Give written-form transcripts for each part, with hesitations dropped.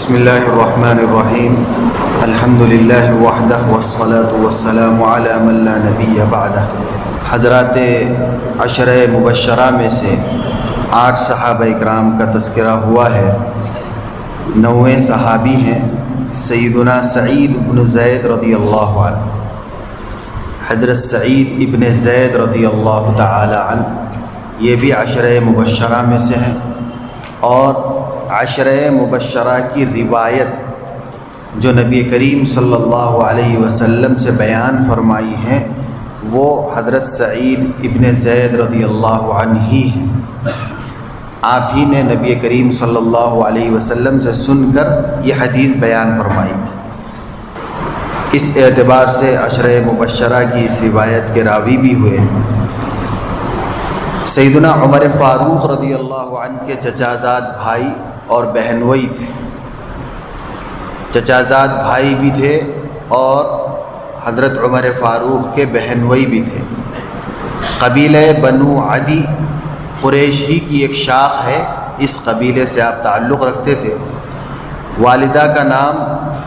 بسم اللہ الرحمن الرحیم الحمد للہ وحدہ والصلاة والسلام علی من لا نبی بعدہ۔ حضرات عشرہ مبشرہ میں سے 8 صحابہ اکرام کا تذکرہ ہوا ہے۔ 9ویں صحابی ہیں سیدنا سعید بن زید رضی اللہ عنہ۔ حضرت سعید ابن زید رضی اللہ تعالی عنہ یہ بھی عشرہ مبشرہ میں سے ہیں، اور عشرہ مبشرہ کی روایت جو نبی کریم صلی اللہ علیہ وسلم سے بیان فرمائی ہیں وہ حضرت سعید ابن زید رضی اللہ عنہ ہی ہیں۔ آپ ہی نے نبی کریم صلی اللہ علیہ وسلم سے سن کر یہ حدیث بیان فرمائی۔ اس اعتبار سے عشرہ مبشرہ کی اس روایت کے راوی بھی ہوئے سیدنا عمر فاروق رضی اللہ عنہ کے چچازاد بھائی اور بہنوئی تھے۔ چچازاد بھائی بھی تھے اور حضرت عمر فاروق کے بہنوئی بھی تھے۔ قبیلہ بنو عدی قریش ہی کی ایک شاخ ہے، اس قبیلے سے آپ تعلق رکھتے تھے۔ والدہ کا نام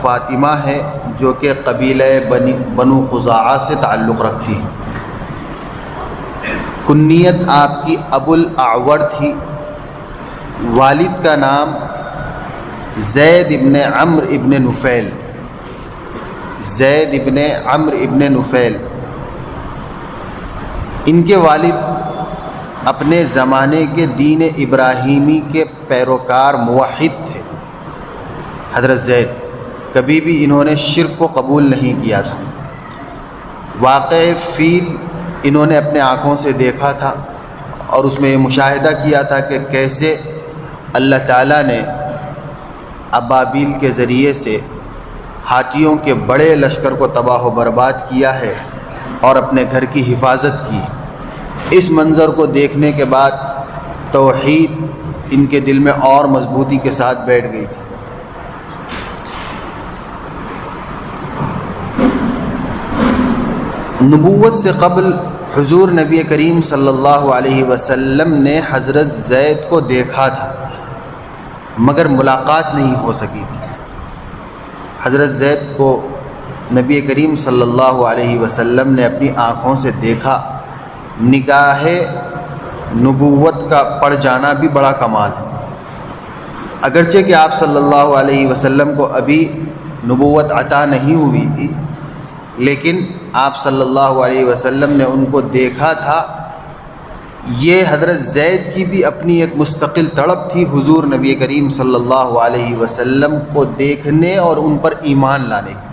فاطمہ ہے جو کہ قبیلہ بنو خزاعہ سے تعلق رکھتی ہے۔ کنیت آپ کی ابو الاعور تھی۔ والد کا نام زید ابن عمرو ابن نفیل، زید ابن عمرو ابن نفیل۔ ان کے والد اپنے زمانے کے دین ابراہیمی کے پیروکار موحد تھے۔ حضرت زید کبھی بھی انہوں نے شرک کو قبول نہیں کیا تھا۔ واقع فیل انہوں نے اپنے آنکھوں سے دیکھا تھا اور اس میں یہ مشاہدہ کیا تھا کہ کیسے اللہ تعالیٰ نے ابابیل کے ذریعے سے ہاتھیوں کے بڑے لشکر کو تباہ و برباد کیا ہے اور اپنے گھر کی حفاظت کی۔ اس منظر کو دیکھنے کے بعد توحید ان کے دل میں اور مضبوطی کے ساتھ بیٹھ گئی تھی۔ نبوت سے قبل حضور نبی کریم صلی اللہ علیہ وسلم نے حضرت زید کو دیکھا تھا مگر ملاقات نہیں ہو سکی تھی۔ حضرت زید کو نبی کریم صلی اللہ علیہ وسلم نے اپنی آنکھوں سے دیکھا۔ نگاہ نبوت کا پڑ جانا بھی بڑا کمال ہے۔ اگرچہ کہ آپ صلی اللہ علیہ وسلم کو ابھی نبوت عطا نہیں ہوئی تھی، لیکن آپ صلی اللہ علیہ وسلم نے ان کو دیکھا تھا۔ یہ حضرت زید کی بھی اپنی ایک مستقل تڑپ تھی حضور نبی کریم صلی اللہ علیہ وسلم کو دیکھنے اور ان پر ایمان لانے کی۔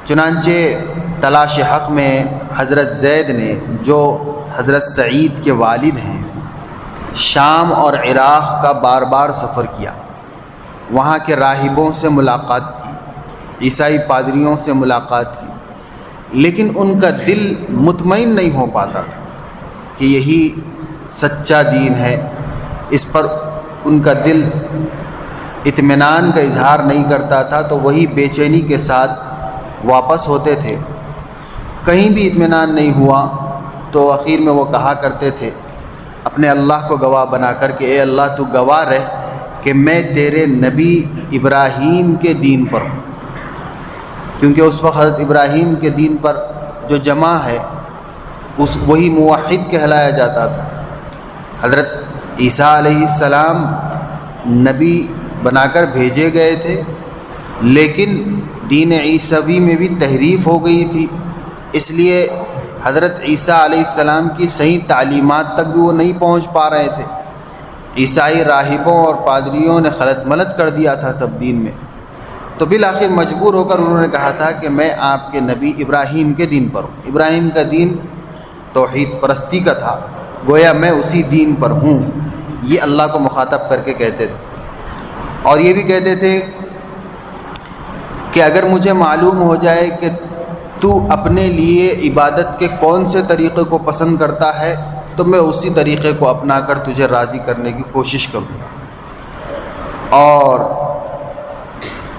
چنانچہ تلاش حق میں حضرت زید نے، جو حضرت سعید کے والد ہیں، شام اور عراق کا بار بار سفر کیا، وہاں کے راہبوں سے ملاقات کی، عیسائی پادریوں سے ملاقات کی، لیکن ان کا دل مطمئن نہیں ہو پاتا تھا کہ یہی سچا دین ہے۔ اس پر ان کا دل اطمینان کا اظہار نہیں کرتا تھا، تو وہی بے چینی کے ساتھ واپس ہوتے تھے۔ کہیں بھی اطمینان نہیں ہوا تو آخر میں وہ کہا کرتے تھے اپنے اللہ کو گواہ بنا کر کہ اے اللہ تو گواہ رہ کہ میں تیرے نبی ابراہیم کے دین پر ہوں، کیونکہ اس وقت حضرت ابراہیم کے دین پر جو جمع ہے وہی موحد کہلایا جاتا تھا۔ حضرت عیسیٰ علیہ السلام نبی بنا کر بھیجے گئے تھے، لیکن دین عیسوی میں بھی تحریف ہو گئی تھی، اس لیے حضرت عیسیٰ علیہ السلام کی صحیح تعلیمات تک بھی وہ نہیں پہنچ پا رہے تھے۔ عیسائی راہبوں اور پادریوں نے خلط ملط کر دیا تھا سب دین میں، تو بالآخر مجبور ہو کر انہوں نے کہا تھا کہ میں آپ کے نبی ابراہیم کے دین پر ہوں۔ ابراہیم کا دین توحید پرستی کا تھا، گویا میں اسی دین پر ہوں، یہ اللہ کو مخاطب کر کے کہتے تھے۔ اور یہ بھی کہتے تھے کہ اگر مجھے معلوم ہو جائے کہ تو اپنے لیے عبادت کے کون سے طریقے کو پسند کرتا ہے تو میں اسی طریقے کو اپنا کر تجھے راضی کرنے کی کوشش کروں گا۔ اور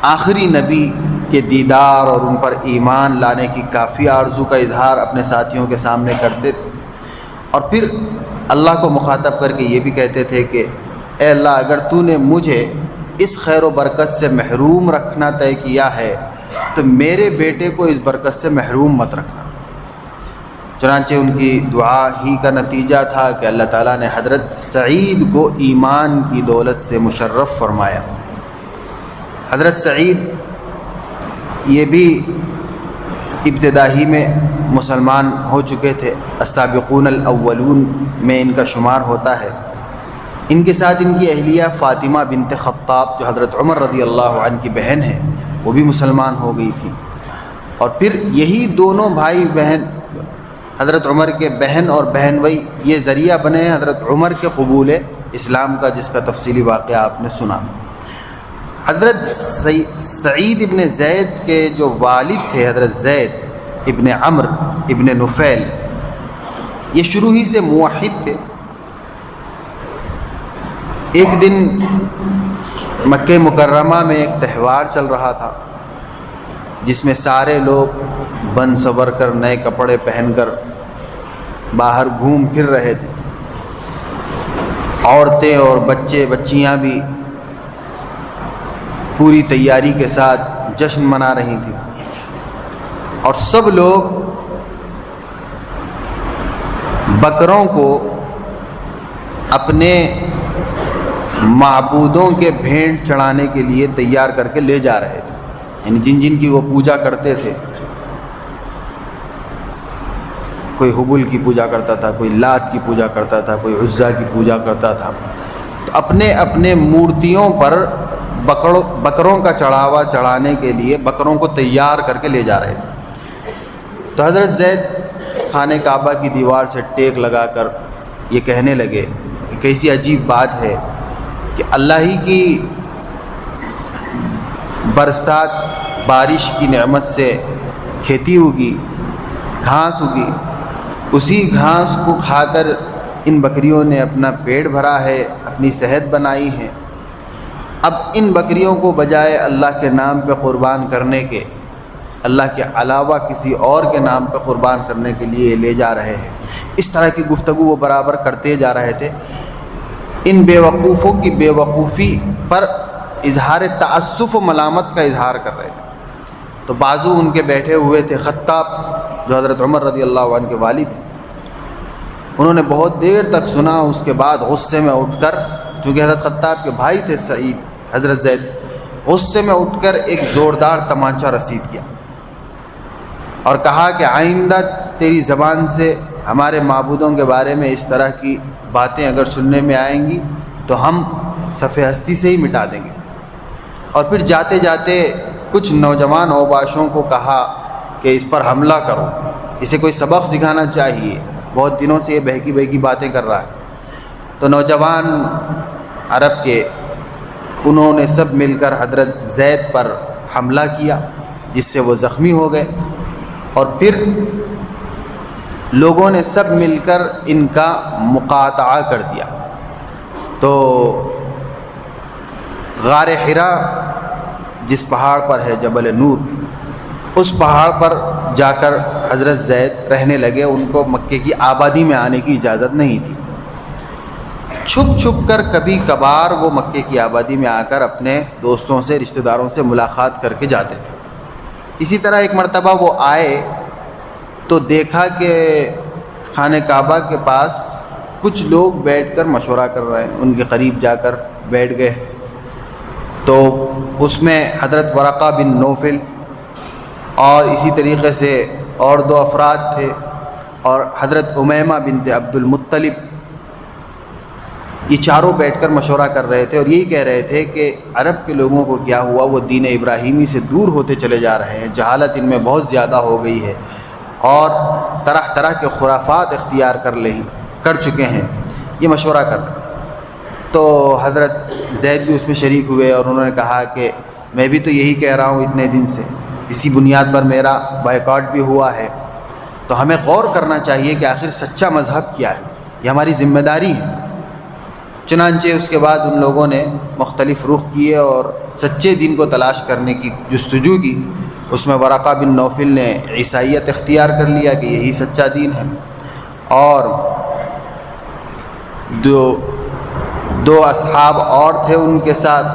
آخری نبی کے دیدار اور ان پر ایمان لانے کی کافی آرزو کا اظہار اپنے ساتھیوں کے سامنے کرتے تھے، اور پھر اللہ کو مخاطب کر کے یہ بھی کہتے تھے کہ اے اللہ اگر تو نے مجھے اس خیر و برکت سے محروم رکھنا طے کیا ہے تو میرے بیٹے کو اس برکت سے محروم مت رکھنا۔ چنانچہ ان کی دعا ہی کا نتیجہ تھا کہ اللہ تعالیٰ نے حضرت سعید کو ایمان کی دولت سے مشرف فرمایا۔ حضرت سعید یہ بھی ابتدا ہی میں مسلمان ہو چکے تھے، السابقون الاولون میں ان کا شمار ہوتا ہے۔ ان کے ساتھ ان کی اہلیہ فاطمہ بنت خطاب جو حضرت عمر رضی اللہ عنہ کی بہن ہے وہ بھی مسلمان ہو گئی تھی، اور پھر یہی دونوں بھائی بہن حضرت عمر کے بہن اور بہن بھائی یہ ذریعہ بنے حضرت عمر کے قبول اسلام کا، جس کا تفصیلی واقعہ آپ نے سنا۔ حضرت سعید ابن زید کے جو والد تھے حضرت زید ابن عمرو ابن نفیل، یہ شروع ہی سے موحد تھے۔ ایک دن مکہ مکرمہ میں ایک تہوار چل رہا تھا جس میں سارے لوگ بن سور کر نئے کپڑے پہن کر باہر گھوم پھر رہے تھے۔ عورتیں اور بچے بچیاں بھی پوری تیاری کے ساتھ جشن منا رہی تھیں، اور سب لوگ بکروں کو اپنے معبودوں کے بھینٹ چڑھانے کے لیے تیار کر کے لے جا رہے تھے، یعنی جن جن کی وہ پوجا کرتے تھے۔ کوئی حبل کی پوجا کرتا تھا، کوئی لات کی پوجا کرتا تھا، کوئی عزا کی پوجا کرتا تھا، تو اپنے اپنے مورتیوں پر بکروں کا چڑھاوا چڑھانے کے لیے بکروں کو تیار کر کے لے جا رہے تھے۔ تو حضرت زید خانہ کعبہ کی دیوار سے ٹیک لگا کر یہ کہنے لگے کہ کیسی عجیب بات ہے کہ اللہ ہی کی برسات بارش کی نعمت سے کھیتی ہوگی، گھاس ہوگی، اسی گھاس کو کھا کر ان بکریوں نے اپنا پیٹ بھرا ہے، اپنی صحت بنائی ہے۔ اب ان بکریوں کو بجائے اللہ کے نام پہ قربان کرنے کے، اللہ کے علاوہ کسی اور کے نام پہ قربان کرنے کے لیے لے جا رہے ہیں۔ اس طرح کی گفتگو وہ برابر کرتے جا رہے تھے۔ ان بے وقوفوں کی بے وقوفی پر اظہار تعسف و ملامت کا اظہار کر رہے تھے۔ تو بازو ان کے بیٹھے ہوئے تھے خطاب جو حضرت عمر رضی اللہ عنہ کے والد ہیں، انہوں نے بہت دیر تک سنا۔ اس کے بعد غصے میں اٹھ کر، چونکہ حضرت خطاب کے بھائی تھے سعید حضرت زید، غصے میں اٹھ کر ایک زوردار تمانچہ رسید کیا اور کہا کہ آئندہ تیری زبان سے ہمارے معبودوں کے بارے میں اس طرح کی باتیں اگر سننے میں آئیں گی تو ہم صف ہستی سے ہی مٹا دیں گے۔ اور پھر جاتے جاتے کچھ نوجوان اوباشوں کو کہا کہ اس پر حملہ کرو، اسے کوئی سبق سکھانا چاہیے، بہت دنوں سے یہ بہکی بہکی باتیں کر رہا ہے۔ تو نوجوان عرب کے انہوں نے سب مل کر حضرت زید پر حملہ کیا، جس سے وہ زخمی ہو گئے، اور پھر لوگوں نے سب مل کر ان کا مقاطعہ کر دیا۔ تو غار حرا جس پہاڑ پر ہے جبل نور، اس پہاڑ پر جا کر حضرت زید رہنے لگے۔ ان کو مکے کی آبادی میں آنے کی اجازت نہیں تھی۔ چھپ چھپ کر کبھی کبھار وہ مکے کی آبادی میں آ کر اپنے دوستوں سے، رشتہ داروں سے ملاقات کر کے جاتے تھے۔ اسی طرح ایک مرتبہ وہ آئے تو دیکھا کہ خانہ کعبہ کے پاس کچھ لوگ بیٹھ کر مشورہ کر رہے ہیں، ان کے قریب جا کر بیٹھ گئے۔ تو اس میں حضرت ورقہ بن نوفل اور اسی طریقے سے اور دو افراد تھے، اور حضرت امیمہ بنت عبد المطلب، یہ چاروں بیٹھ کر مشورہ کر رہے تھے اور یہی کہہ رہے تھے کہ عرب کے لوگوں کو کیا ہوا، وہ دین ابراہیمی سے دور ہوتے چلے جا رہے ہیں، جہالت ان میں بہت زیادہ ہو گئی ہے اور طرح طرح کے خرافات اختیار کر چکے ہیں، یہ مشورہ کر۔ تو حضرت زید بھی اس میں شریک ہوئے اور انہوں نے کہا کہ میں بھی تو یہی کہہ رہا ہوں اتنے دن سے، اسی بنیاد پر میرا بائیکاٹ بھی ہوا ہے، تو ہمیں غور کرنا چاہیے کہ آخر سچا مذہب کیا ہے، یہ ہماری ذمہ داری ہے۔ چنانچہ اس کے بعد ان لوگوں نے مختلف رخ کیے اور سچے دین کو تلاش کرنے کی جستجو کی۔ اس میں ورقہ بن نوفل نے عیسائیت اختیار کر لیا کہ یہی سچا دین ہے، اور دو اصحاب اور تھے ان کے ساتھ،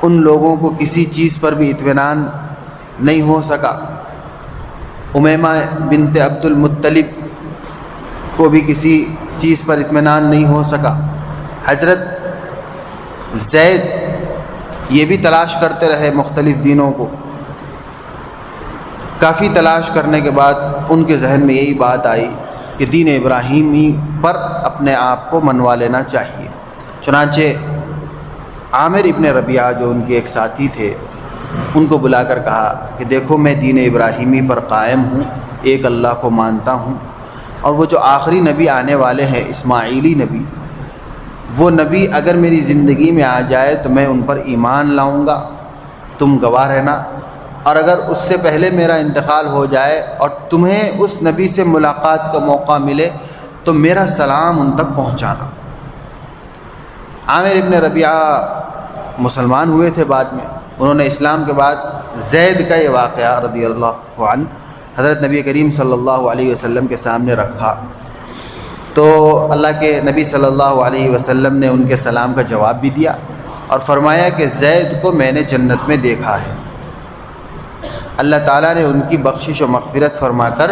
ان لوگوں کو کسی چیز پر بھی اطمینان نہیں ہو سکا، امیمہ بنت عبد المطلب کو بھی کسی چیز پر اطمینان نہیں ہو سکا۔ حضرت زید یہ بھی تلاش کرتے رہے مختلف دینوں کو، کافی تلاش کرنے کے بعد ان کے ذہن میں یہی بات آئی کہ دین ابراہیمی پر اپنے آپ کو منوا لینا چاہیے۔ چنانچہ عامر ابن ربیعہ جو ان کے ایک ساتھی تھے، ان کو بلا کر کہا کہ دیکھو میں دین ابراہیمی پر قائم ہوں، ایک اللہ کو مانتا ہوں، اور وہ جو آخری نبی آنے والے ہیں اسماعیلی نبی، وہ نبی اگر میری زندگی میں آ جائے تو میں ان پر ایمان لاؤں گا، تم گواہ رہنا، اور اگر اس سے پہلے میرا انتقال ہو جائے اور تمہیں اس نبی سے ملاقات کا موقع ملے تو میرا سلام ان تک پہنچانا۔ عامر ابن ربیعہ مسلمان ہوئے تھے بعد میں، انہوں نے اسلام کے بعد زید کا یہ واقعہ رضی اللہ عنہ حضرت نبی کریم صلی اللہ علیہ وسلم کے سامنے رکھا، تو اللہ کے نبی صلی اللہ علیہ وسلم نے ان کے سلام کا جواب بھی دیا اور فرمایا کہ زید کو میں نے جنت میں دیکھا ہے، اللہ تعالیٰ نے ان کی بخشش و مغفرت فرما کر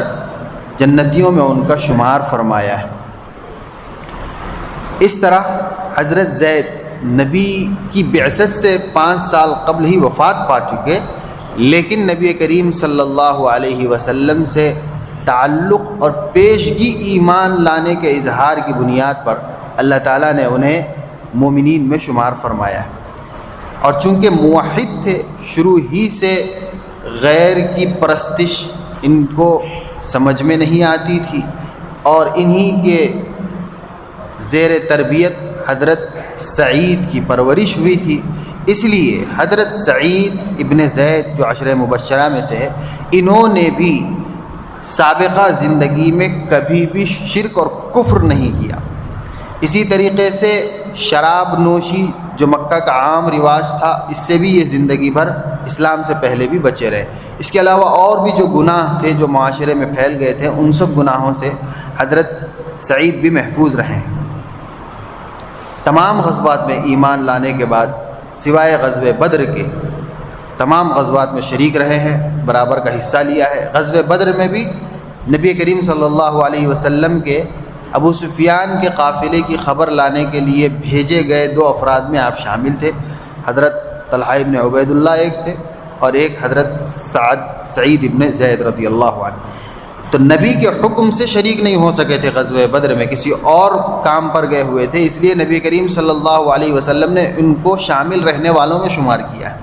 جنتیوں میں ان کا شمار فرمایا ہے۔ اس طرح حضرت زید نبی کی بعثت سے 5 سال قبل ہی وفات پا چکے، لیکن نبی کریم صلی اللہ علیہ وسلم سے تعلق اور پیشگی ایمان لانے کے اظہار کی بنیاد پر اللہ تعالیٰ نے انہیں مومنین میں شمار فرمایا ہے۔ اور چونکہ موحد تھے، شروع ہی سے غیر کی پرستش ان کو سمجھ میں نہیں آتی تھی، اور انہی کے زیر تربیت حضرت سعید کی پرورش ہوئی تھی، اس لیے حضرت سعید ابن زید جو عشرہ مبشرہ میں سے ہے، انہوں نے بھی سابقہ زندگی میں کبھی بھی شرک اور کفر نہیں کیا۔ اسی طریقے سے شراب نوشی جو مکہ کا عام رواج تھا، اس سے بھی یہ زندگی بھر اسلام سے پہلے بھی بچے رہے۔ اس کے علاوہ اور بھی جو گناہ تھے جو معاشرے میں پھیل گئے تھے، ان سب گناہوں سے حضرت سعید بھی محفوظ رہے ہیں۔ تمام غزوات میں ایمان لانے کے بعد سوائے غزوہ بدر کے تمام غزوات میں شریک رہے ہیں، برابر کا حصہ لیا ہے۔ غزوہ بدر میں بھی نبی کریم صلی اللہ علیہ وسلم کے ابو سفیان کے قافلے کی خبر لانے کے لیے بھیجے گئے 2 افراد میں آپ شامل تھے، حضرت طلحہ ابن عبید اللہ ایک تھے، اور ایک حضرت سعید ابن زید رضی اللہ عنہ۔ تو نبی کے حکم سے شریک نہیں ہو سکے تھے غزوہ بدر میں، کسی اور کام پر گئے ہوئے تھے، اس لیے نبی کریم صلی اللہ علیہ وسلم نے ان کو شامل رہنے والوں میں شمار کیا ہے۔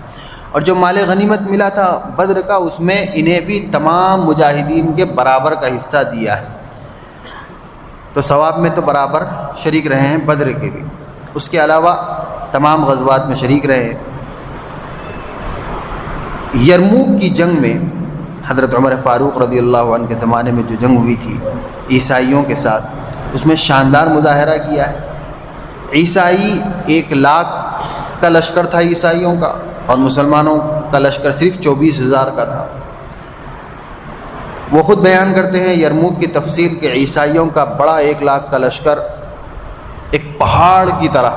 اور جو مال غنیمت ملا تھا بدر کا، اس میں انہیں بھی تمام مجاہدین کے برابر کا حصہ دیا ہے، تو ثواب میں تو برابر شریک رہے ہیں بدر کے بھی۔ اس کے علاوہ تمام غزوات میں شریک رہے ہیں۔ یرموک کی جنگ میں حضرت عمر فاروق رضی اللہ عنہ کے زمانے میں جو جنگ ہوئی تھی عیسائیوں کے ساتھ، اس میں شاندار مظاہرہ کیا ہے۔ عیسائی 1 لاکھ کا لشکر تھا عیسائیوں کا، اور مسلمانوں کا لشکر صرف 24,000 کا تھا۔ وہ خود بیان کرتے ہیں یرموک کی تفصیل کہ عیسائیوں کا بڑا 1 لاکھ کا لشکر ایک پہاڑ کی طرح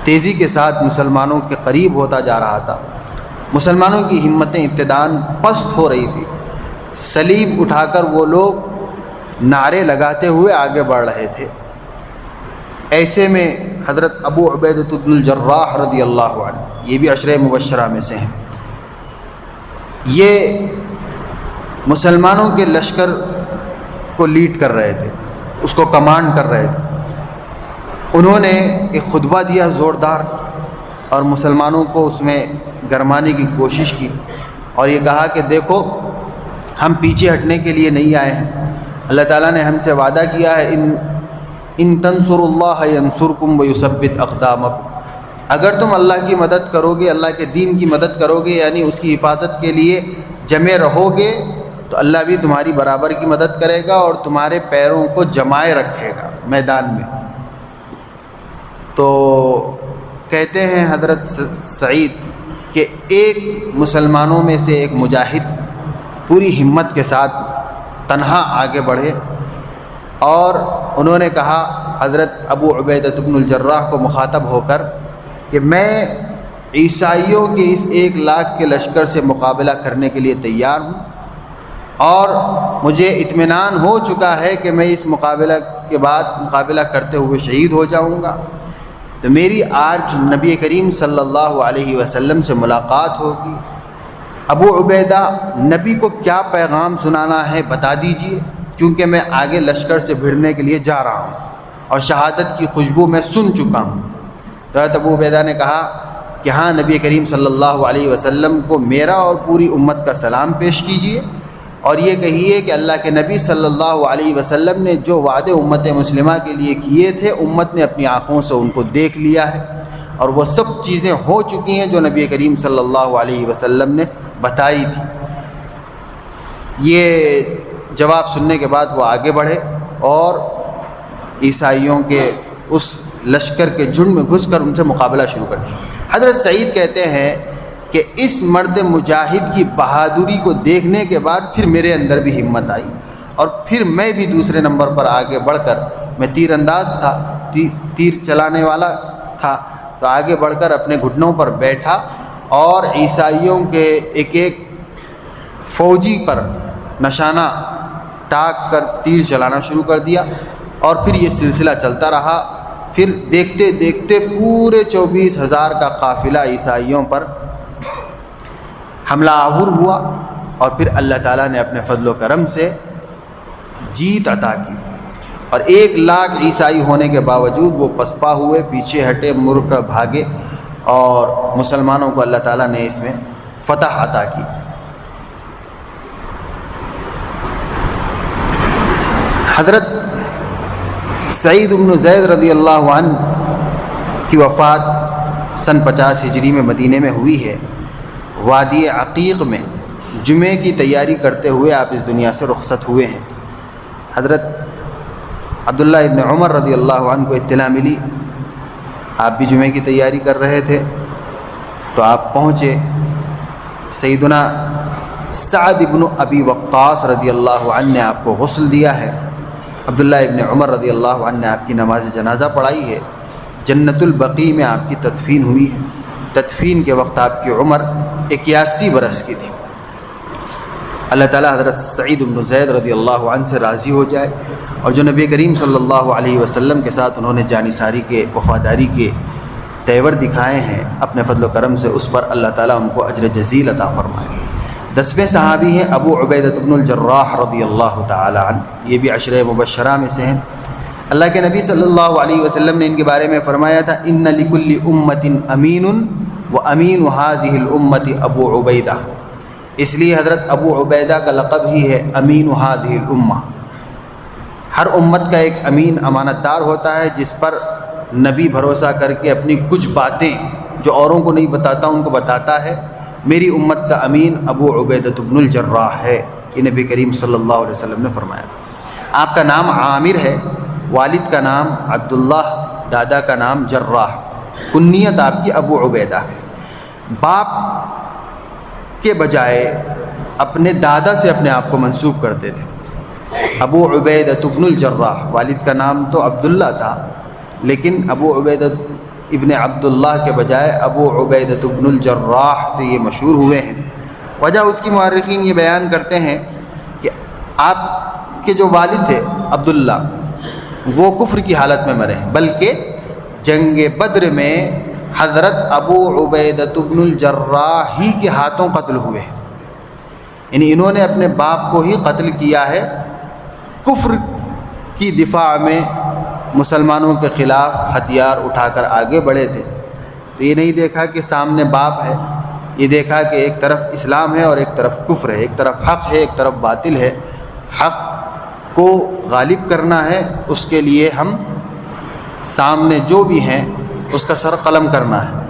تیزی کے ساتھ مسلمانوں کے قریب ہوتا جا رہا تھا۔ مسلمانوں کی ہمتیں ابتداءً پست ہو رہی تھی، صلیب اٹھا کر وہ لوگ نعرے لگاتے ہوئے آگے بڑھ رہے تھے۔ ایسے میں حضرت ابو عبیدہ بن الجراح رضی اللہ عنہ، یہ بھی عشرہ مبشرہ میں سے ہیں، یہ مسلمانوں کے لشکر کو لیڈ کر رہے تھے، اس کو کمانڈ کر رہے تھے۔ انہوں نے ایک خطبہ دیا زوردار، اور مسلمانوں کو اس میں گرمانے کی کوشش کی، اور یہ کہا کہ دیکھو ہم پیچھے ہٹنے کے لیے نہیں آئے ہیں، اللہ تعالیٰ نے ہم سے وعدہ کیا ہے ان تنصروا اللہ ینصرکم ویثبت اقدامکم، اگر تم اللہ کی مدد کرو گے، اللہ کے دین کی مدد کرو گے، یعنی اس کی حفاظت کے لیے جمے رہو گے، تو اللہ بھی تمہاری برابر کی مدد کرے گا اور تمہارے پیروں کو جمائے رکھے گا میدان میں۔ تو کہتے ہیں حضرت سعید کہ ایک مسلمانوں میں سے ایک مجاہد پوری ہمت کے ساتھ تنہا آگے بڑھے، اور انہوں نے کہا حضرت ابو عبیدہ بن الجراح کو مخاطب ہو کر کہ میں عیسائیوں کے اس 1,00,000 کے لشکر سے مقابلہ کرنے کے لیے تیار ہوں، اور مجھے اطمینان ہو چکا ہے کہ میں اس مقابلہ کے بعد مقابلہ کرتے ہوئے شہید ہو جاؤں گا۔ تو میری آج نبی کریم صلی اللہ علیہ وسلم سے ملاقات ہوگی۔ ابو عبیدہ، نبی کو کیا پیغام سنانا ہے بتا دیجئے، کیونکہ میں آگے لشکر سے بھیڑنے کے لیے جا رہا ہوں اور شہادت کی خوشبو میں سن چکا ہوں۔ تو حضرت ابو عبیدہ نے کہا کہ ہاں، نبی کریم صلی اللہ علیہ وسلم کو میرا اور پوری امت کا سلام پیش کیجئے، اور یہ کہیے کہ اللہ کے نبی صلی اللہ علیہ وسلم نے جو وعدے امت مسلمہ کے لیے کیے تھے، امت نے اپنی آنکھوں سے ان کو دیکھ لیا ہے، اور وہ سب چیزیں ہو چکی ہیں جو نبی کریم صلی اللہ علیہ وسلم نے بتائی تھی۔ یہ جواب سننے کے بعد وہ آگے بڑھے اور عیسائیوں کے اس لشکر کے جھنڈ میں گھس کر ان سے مقابلہ شروع کر دیا۔ حضرت سعید کہتے ہیں کہ اس مرد مجاہد کی بہادری کو دیکھنے کے بعد پھر میرے اندر بھی ہمت آئی، اور پھر میں بھی دوسرے نمبر پر آگے بڑھ کر، میں تیر انداز تھا، تیر چلانے والا تھا، تو آگے بڑھ کر اپنے گھٹنوں پر بیٹھا اور عیسائیوں کے ایک ایک فوجی پر نشانہ ٹاک کر تیر چلانا شروع کر دیا، اور پھر یہ سلسلہ چلتا رہا۔ پھر دیکھتے دیکھتے پورے 24,000 کا قافلہ عیسائیوں پر حملہ آور ہوا، اور پھر اللہ تعالیٰ نے اپنے فضل و کرم سے جیت عطا کی، اور 1,00,000 عیسائی ہونے کے باوجود وہ پسپا ہوئے، پیچھے ہٹے، مڑ کر بھاگے، اور مسلمانوں کو اللہ تعالیٰ نے اس میں فتح عطا کی۔ حضرت سعید بن زید رضی اللہ عنہ کی وفات سن 50 ہجری میں مدینے میں ہوئی ہے۔ وادی عقیق میں جمعے کی تیاری کرتے ہوئے آپ اس دنیا سے رخصت ہوئے ہیں۔ حضرت عبداللہ ابن عمر رضی اللہ عنہ کو اطلاع ملی، آپ بھی جمعے کی تیاری کر رہے تھے، تو آپ پہنچے۔ سیدنا سعد ابن ابی وقاص رضی اللہ عنہ نے آپ کو غسل دیا ہے، عبداللہ ابن عمر رضی اللہ عنہ نے آپ کی نماز جنازہ پڑھائی ہے، جنت البقیع میں آپ کی تدفین ہوئی ہے۔ تدفین کے وقت آپ کی عمر 81 برس کی تھی۔ اللہ تعالیٰ حضرت سعید بن زید رضی اللہ عنہ سے راضی ہو جائے، اور جو نبی کریم صلی اللہ علیہ وسلم کے ساتھ انہوں نے جانثاری کے، وفاداری کے تیور دکھائے ہیں اپنے فضل و کرم سے، اس پر اللہ تعالیٰ ان کو اجر جزیل عطا فرمائے۔ 10ویں صحابی ہیں ابو عبیدہ بن الجراح رضی اللہ تعالی عنہ، یہ بھی عشرہ مبشرہ میں سے ہیں۔ اللہ کے نبی صلی اللہ علیہ وسلم نے ان کے بارے میں فرمایا تھا، ان لکل امت امین وامین هذه الامة ابو عبیدہ، اس لیے حضرت ابو عبیدہ کا لقب ہی ہے امین هذه الامة۔ ہر امت کا ایک امین امانت دار ہوتا ہے جس پر نبی بھروسہ کر کے اپنی کچھ باتیں جو اوروں کو نہیں بتاتا ان کو بتاتا ہے۔ میری امت کا امین ابو عبیدہ بن الجراح ہے، یہ نبی کریم صلی اللہ علیہ وسلم نے فرمایا۔ آپ کا نام عامر ہے، والد کا نام عبداللہ، دادا کا نام جراح، کنیت آپ کی ابو عبیدہ۔ باپ کے بجائے اپنے دادا سے اپنے آپ کو منسوب کرتے تھے۔ ابو عبیدہ بن الجراح، والد کا نام تو عبداللہ تھا، لیکن ابو عبیدہ ابن عبداللہ کے بجائے ابو عبیدہ بن الجراح سے یہ مشہور ہوئے ہیں۔ وجہ اس کی مورخین یہ بیان کرتے ہیں کہ آپ کے جو والد تھے عبداللہ، وہ کفر کی حالت میں مرے ہیں، بلکہ جنگ بدر میں حضرت ابو عبیدہ بن الجراح ہی کے ہاتھوں قتل ہوئے، یعنی انہوں نے اپنے باپ کو ہی قتل کیا ہے۔ کفر کی دفاع میں مسلمانوں کے خلاف ہتھیار اٹھا کر آگے بڑھے تھے، تو یہ نہیں دیکھا کہ سامنے باپ ہے، یہ دیکھا کہ ایک طرف اسلام ہے اور ایک طرف کفر ہے، ایک طرف حق ہے ایک طرف باطل ہے، حق کو غالب کرنا ہے، اس کے لیے ہم سامنے جو بھی ہیں اس کا سر قلم کرنا ہے۔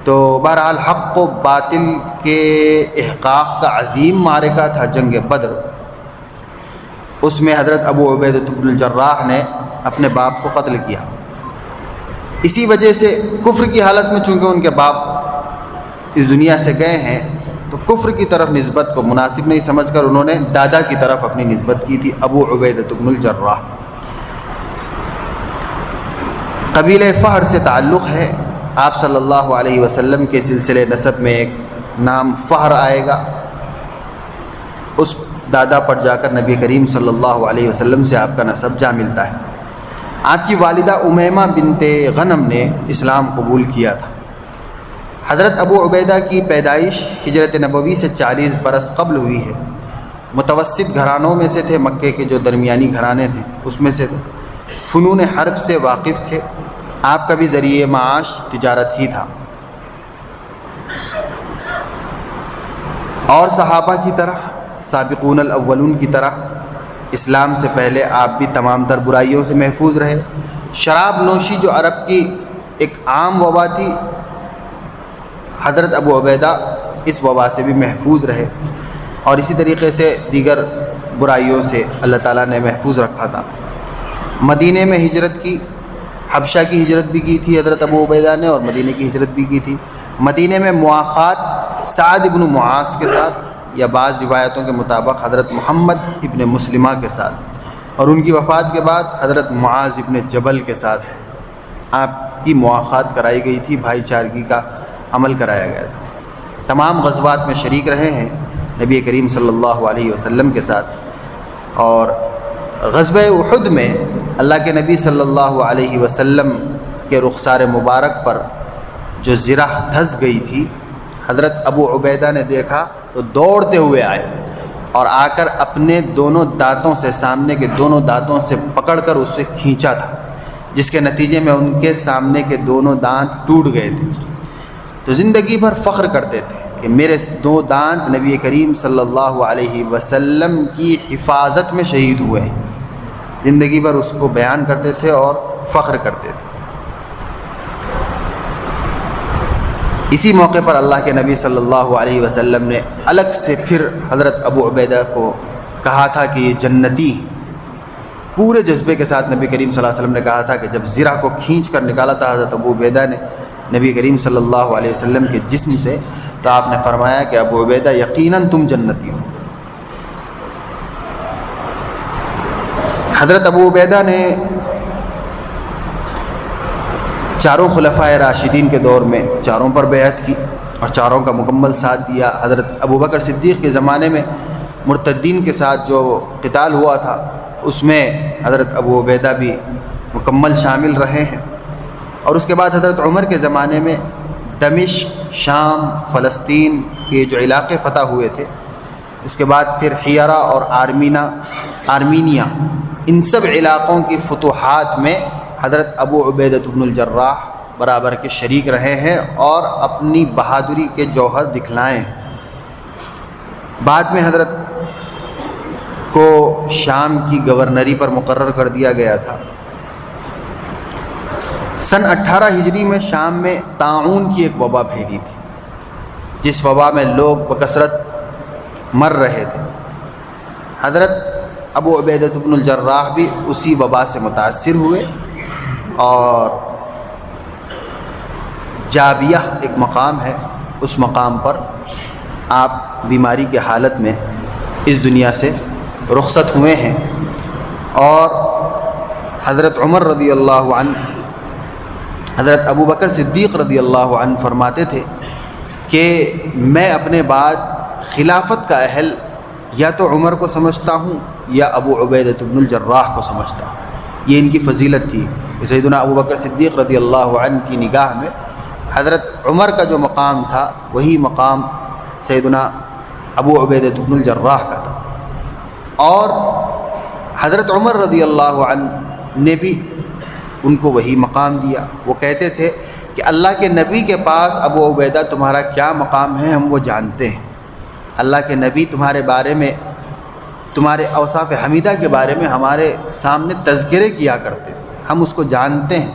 تو بہرحال حق و باطل کے احقاق کا عظیم معرکہ تھا جنگ بدر، اس میں حضرت ابو عبیدہ بن الجراح نے اپنے باپ کو قتل کیا۔ اسی وجہ سے کفر کی حالت میں چونکہ ان کے باپ اس دنیا سے گئے ہیں، تو کفر کی طرف نسبت کو مناسب نہیں سمجھ کر انہوں نے دادا کی طرف اپنی نسبت کی تھی، ابو عبیدہ بن الجراح۔ قبیلہ فہر سے تعلق ہے۔ آپ صلی اللہ علیہ وسلم کے سلسلے نسب میں ایک نام فہر آئے گا، اس دادا پر جا کر نبی کریم صلی اللہ علیہ وسلم سے آپ کا نسب جا ملتا ہے۔ آپ کی والدہ امیمہ بنت غنم نے اسلام قبول کیا تھا۔ حضرت ابو عبیدہ کی پیدائش ہجرت نبوی سے 40 برس قبل ہوئی ہے۔ متوسط گھرانوں میں سے تھے، مکے کے جو درمیانی گھرانے تھے اس میں سے تھے۔ فنون حرب سے واقف تھے۔ آپ کا بھی ذریعہ معاش تجارت ہی تھا، اور صحابہ کی طرح، سابقون الاولون کی طرح اسلام سے پہلے آپ بھی تمام تر برائیوں سے محفوظ رہے۔ شراب نوشی جو عرب کی ایک عام وبا تھی، حضرت ابو عبیدہ اس وبا سے بھی محفوظ رہے، اور اسی طریقے سے دیگر برائیوں سے اللہ تعالیٰ نے محفوظ رکھا تھا۔ مدینے میں ہجرت کی، حبشہ کی ہجرت بھی کی تھی حضرت ابو عبیدہ نے، اور مدینے کی ہجرت بھی کی تھی۔ مدینے میں مواخات سعد ابن معاذ کے ساتھ، یا بعض روایتوں کے مطابق حضرت محمد ابن مسلمہ کے ساتھ، اور ان کی وفات کے بعد حضرت معاذ ابن جبل کے ساتھ آپ کی مواخات کرائی گئی تھی، بھائی چارگی کا عمل کرایا گیا تھا۔ تمام غزوات میں شریک رہے ہیں نبی کریم صلی اللہ علیہ وسلم کے ساتھ۔ اور غزوہ احد میں اللہ کے نبی صلی اللہ علیہ وسلم کے رخسار مبارک پر جو زرہ دھس گئی تھی، حضرت ابو عبیدہ نے دیکھا تو دوڑتے ہوئے آئے اور آ کر اپنے دونوں دانتوں سے، سامنے کے دونوں دانتوں سے پکڑ کر اسے کھینچا تھا، جس کے نتیجے میں ان کے سامنے کے دونوں دانت ٹوٹ گئے تھے۔ تو زندگی بھر فخر کرتے تھے کہ میرے دو دانت نبی کریم صلی اللہ علیہ وسلم کی حفاظت میں شہید ہوئے ہیں۔ زندگی بھر اس کو بیان کرتے تھے اور فخر کرتے تھے۔ اسی موقع پر اللہ کے نبی صلی اللہ علیہ وسلم نے الگ سے پھر حضرت ابو عبیدہ کو کہا تھا کہ یہ جنتی، پورے جذبے کے ساتھ نبی کریم صلی اللہ علیہ وسلم نے کہا تھا کہ جب زرہ کو کھینچ کر نکالا تھا حضرت ابو عبیدہ نے نبی کریم صلی اللہ علیہ وسلم کے جسم سے، تو آپ نے فرمایا کہ ابو عبیدہ یقیناً تم جنتی ہو۔ حضرت ابو عبیدہ نے چاروں خلفائے راشدین کے دور میں چاروں پر بیعت کی اور چاروں کا مکمل ساتھ دیا۔ حضرت ابو بکر صدیق کے زمانے میں مرتدین کے ساتھ جو قتال ہوا تھا اس میں حضرت ابو عبیدہ بھی مکمل شامل رہے ہیں، اور اس کے بعد حضرت عمر کے زمانے میں دمشق، شام، فلسطین کے جو علاقے فتح ہوئے تھے، اس کے بعد پھر حیرہ اور آرمینیا، ان سب علاقوں کی فتوحات میں حضرت ابو عبیدہ بن الجراح برابر کے شریک رہے ہیں اور اپنی بہادری کے جوہر دکھلائیں۔ بعد میں حضرت کو شام کی گورنری پر مقرر کر دیا گیا تھا۔ سن 18 ہجری میں شام میں طاعون کی ایک وبا پھیلی تھی، جس وبا میں لوگ بکثرت مر رہے تھے۔ حضرت ابو عبیدہ بن الجراح بھی اسی وبا سے متاثر ہوئے، اور جابیہ ایک مقام ہے، اس مقام پر آپ بیماری کی حالت میں اس دنیا سے رخصت ہوئے ہیں۔ اور حضرت عمر رضی اللہ عنہ، حضرت ابو بکر صدیق رضی اللہ عنہ فرماتے تھے کہ میں اپنے بعد خلافت کا اہل یا تو عمر کو سمجھتا ہوں یا ابو عبیدہ بن الجراح کو سمجھتا ہوں۔ یہ ان کی فضیلت تھی کہ سیدنا ابو بکر صدیق رضی اللہ عنہ کی نگاہ میں حضرت عمر کا جو مقام تھا وہی مقام سیدنا ابو عبیدہ بن الجراح کا تھا، اور حضرت عمر رضی اللہ عنہ نے بھی ان کو وہی مقام دیا۔ وہ کہتے تھے کہ اللہ کے نبی کے پاس ابو عبیدہ تمہارا کیا مقام ہے ہم وہ جانتے ہیں، اللہ کے نبی تمہارے بارے میں، تمہارے اوصاف حمیدہ کے بارے میں ہمارے سامنے تذکرے کیا کرتے تھے، ہم اس کو جانتے ہیں،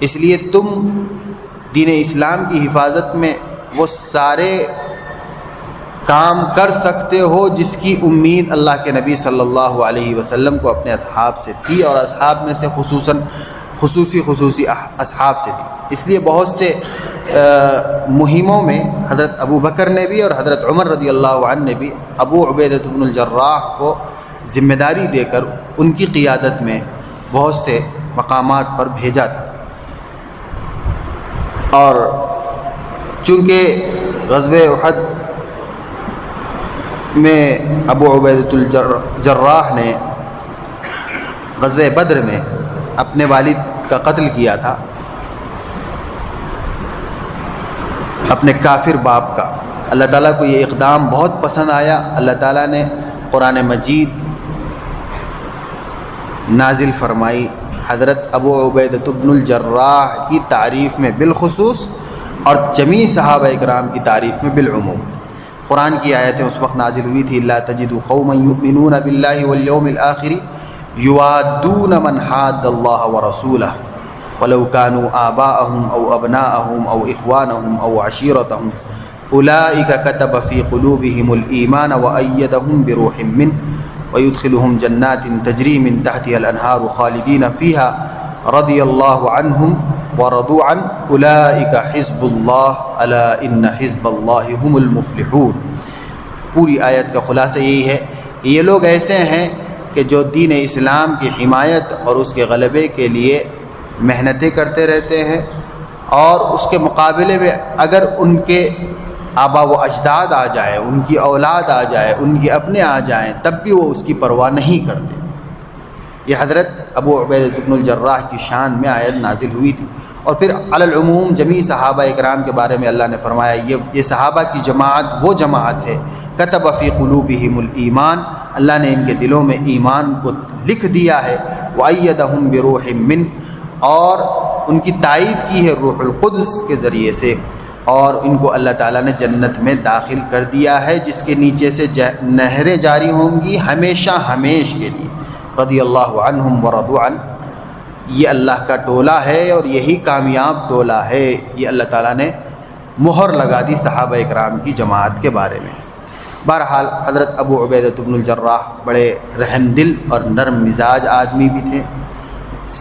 اس لیے تم دین اسلام کی حفاظت میں وہ سارے کام کر سکتے ہو جس کی امید اللہ کے نبی صلی اللہ علیہ وسلم کو اپنے اصحاب سے تھی، اور اصحاب میں سے خصوصی اصحاب سے تھی۔ اس لیے بہت سے مہموں میں حضرت ابو بکر نے بھی اور حضرت عمر رضی اللہ عنہ نے بھی ابو عبیدہ بن الجراح کو ذمہ داری دے کر ان کی قیادت میں بہت سے مقامات پر بھیجا تھا۔ اور چونکہ غزوہ احد میں ابو عبیدۃ الجراح نے غزوہ بدر میں اپنے والد کا قتل کیا تھا، اپنے کافر باپ کا، اللہ تعالیٰ کو یہ اقدام بہت پسند آیا۔ اللہ تعالیٰ نے قرآن مجید نازل فرمائی حضرت ابو عبیدۃ بن الجراح کی تعریف میں بالخصوص اور جمیع صحابہ اکرام کی تعریف میں بالعموم۔ قرآن کی آیتیں اس وقت نازل ہوئی تھی، لا تجد قوما یؤمنون باللہ والیوم الآخر یوادون من حاد اللہ ورسولہ ولو كانوا آباءهم او ابناءهم او اخوانهم او عشیرتهم اولئک كتب في قلوبهم الایمان وأیدهم بروح منه ويدخلهم جنات تجری من تحتها الانہار خالدین فیها رضی اللہ عنہم ورضوا عنہ اولئک حزب اللہ الا ان حزب اللہ هم المفلحون۔ پوری آیت کا خلاصہ یہی ہے کہ یہ لوگ ایسے ہیں کہ جو دین اسلام کی حمایت اور اس کے غلبے کے لیے محنتیں کرتے رہتے ہیں، اور اس کے مقابلے میں اگر ان کے آبا و اجداد آ جائیں، ان کی اولاد آ جائے، ان کے اپنے آ جائیں، تب بھی وہ اس کی پرواہ نہیں کرتے۔ یہ حضرت ابو عبیدۃ بن الجراح کی شان میں آیت نازل ہوئی تھی۔ اور پھر علی العموم جمیع صحابہ اکرام کے بارے میں اللہ نے فرمایا یہ صحابہ کی جماعت وہ جماعت ہے کتب فی قلوبہم الایمان، اللہ نے ان کے دلوں میں ایمان کو لکھ دیا ہے، وأیدہم بروح منہ، اور ان کی تائید کی ہے روح القدس کے ذریعے سے، اور ان کو اللہ تعالیٰ نے جنت میں داخل کر دیا ہے جس کے نیچے سے نہریں جاری ہوں گی ہمیشہ ہمیش کے لیے، رضی اللہ عنہم ورضوا عنہ۔ یہ اللہ کا ٹولہ ہے اور یہی کامیاب ٹولہ ہے۔ یہ اللہ تعالیٰ نے مہر لگا دی صحابہ اکرام کی جماعت کے بارے میں۔ بہرحال حضرت ابو عبیدۃ بن الجراح بڑے رحم دل اور نرم مزاج آدمی بھی تھے،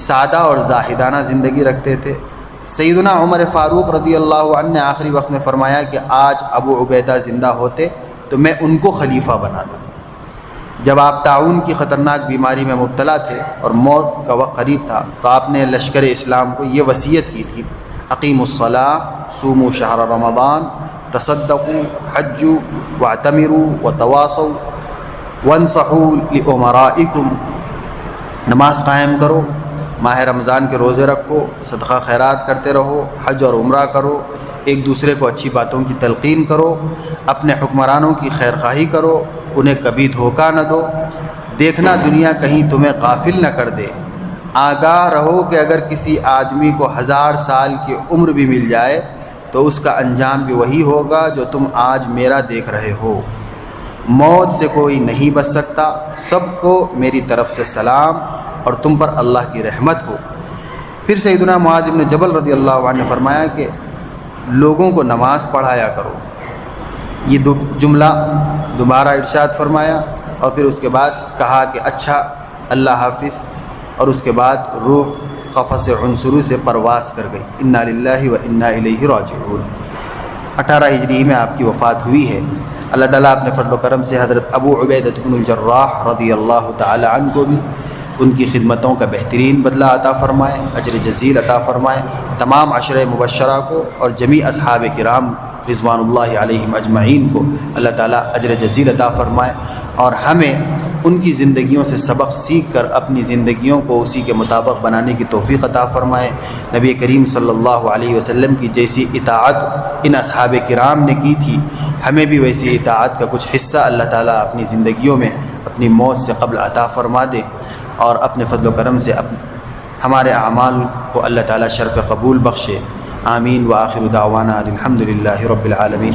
سادہ اور زاہدانہ زندگی رکھتے تھے۔ سیدنا عمر فاروق رضی اللہ عنہ نے آخری وقت میں فرمایا کہ آج ابو عبیدہ زندہ ہوتے تو میں ان کو خلیفہ بناتا۔ جب آپ طاعون کی خطرناک بیماری میں مبتلا تھے اور موت کا وقت قریب تھا تو آپ نے لشکر اسلام کو یہ وصیت کی تھی، اقیموا الصلاۃ صوموا شہر رمضان تصدقوا حجوا واعتمروا وتواصوا وانصحوا لامرائکم، نماز قائم کرو، ماہ رمضان کے روزے رکھو، صدقہ خیرات کرتے رہو، حج اور عمرہ کرو، ایک دوسرے کو اچھی باتوں کی تلقین کرو، اپنے حکمرانوں کی خیرخواہی کرو، انہیں کبھی دھوکہ نہ دو، دیکھنا دنیا کہیں تمہیں غافل نہ کر دے، آگاہ رہو کہ اگر کسی آدمی کو 1000 سال کی عمر بھی مل جائے تو اس کا انجام بھی وہی ہوگا جو تم آج میرا دیکھ رہے ہو، موت سے کوئی نہیں بچ سکتا، سب کو میری طرف سے سلام اور تم پر اللہ کی رحمت ہو۔ پھر سیدنا معاذ بن جبل رضی اللہ عنہ نے فرمایا کہ لوگوں کو نماز پڑھایا کرو، یہ جملہ دوبارہ ارشاد فرمایا، اور پھر اس کے بعد کہا کہ اچھا اللہ حافظ، اور اس کے بعد روح قفص عنصری سے پرواز کر گئی، انا للہ و انا الیہ راجعون۔ 18 ہجری میں آپ کی وفات ہوئی ہے۔ اللہ تعالیٰ اپنے فضل و کرم سے حضرت ابو عبیدۃ بن الجراح رضی اللہ تعالی عنہ کو بھی ان کی خدمتوں کا بہترین بدلہ عطا فرمائے، اجر جزیل عطا فرمائے۔ تمام عشرہ مبشرہ کو اور جمیع اصحاب کرام رضوان اللہ علیہم اجمعین کو اللہ تعالیٰ اجر جزیل عطا فرمائے، اور ہمیں ان کی زندگیوں سے سبق سیکھ کر اپنی زندگیوں کو اسی کے مطابق بنانے کی توفیق عطا فرمائے۔ نبی کریم صلی اللہ علیہ وسلم کی جیسی اطاعت ان اصحاب کرام نے کی تھی، ہمیں بھی ویسی اطاعت کا کچھ حصہ اللہ تعالیٰ اپنی زندگیوں میں اپنی موت سے قبل عطا فرما دے، اور اپنے فضل و کرم سے ہمارے اعمال کو اللہ تعالیٰ شرف قبول بخشے۔ آمین۔ وآخر دعوانا الحمد للہ رب العالمین۔